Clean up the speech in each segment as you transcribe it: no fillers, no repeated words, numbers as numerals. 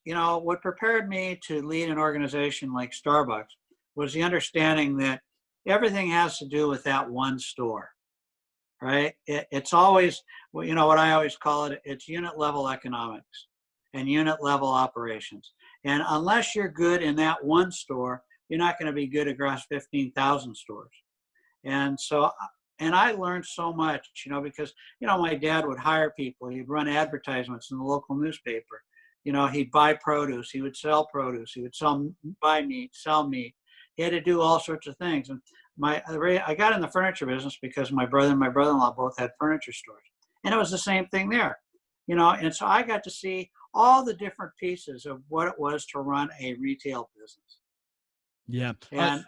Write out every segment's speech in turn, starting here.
You know, what prepared me to lead an organization like Starbucks was the understanding that everything has to do with that one store, right? It's always, well, you know, what I always call it, it's unit level economics and unit level operations. And unless you're good in that one store, you're not going to be good across 15,000 stores. And so, and I learned so much, you know, because, you know, my dad would hire people. He'd run advertisements in the local newspaper. You know, he'd buy produce. He would sell produce. He would buy meat, sell meat. He had to do all sorts of things. And I got in the furniture business because my brother and my brother-in-law both had furniture stores. And it was the same thing there, you know. And so I got to see all the different pieces of what it was to run a retail business. Yeah. And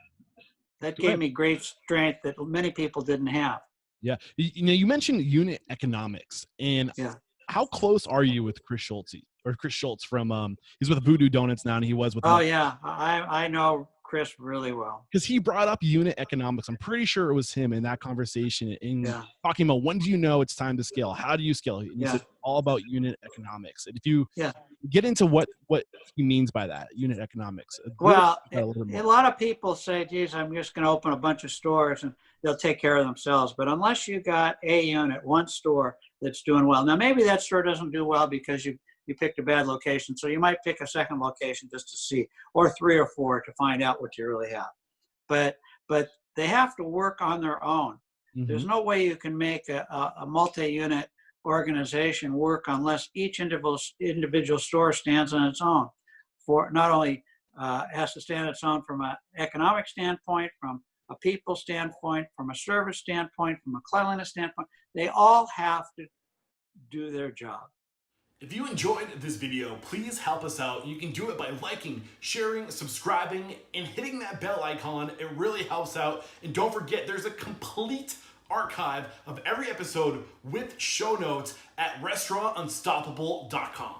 that gave me great strength that many people didn't have. Yeah. You know, you mentioned unit economics, and how close are you with Chris Schultz from, he's with Voodoo Donuts now, and he was with. Oh yeah. I know Chris really well. Because he brought up unit economics. I'm pretty sure it was him in that conversation in talking about, when do you know it's time to scale? How do you scale? And he said all about unit economics. And if you get into what he means by that, unit economics. Well, a lot of people say, geez, I'm just going to open a bunch of stores and they'll take care of themselves. But unless you got a unit, one store that's doing well. Now, maybe that store doesn't do well because you picked a bad location. So you might pick a second location just to see, or 3 or 4 to find out what you really have. But they have to work on their own. Mm-hmm. There's no way you can make a multi-unit organization work unless each individual store stands on its own. For not only has to stand on its own from an economic standpoint, from a people standpoint, from a service standpoint, from a cleanliness standpoint, they all have to do their job. If you enjoyed this video, please help us out. You can do it by liking, sharing, subscribing, and hitting that bell icon. It really helps out. And don't forget, there's a complete archive of every episode with show notes at restaurantunstoppable.com.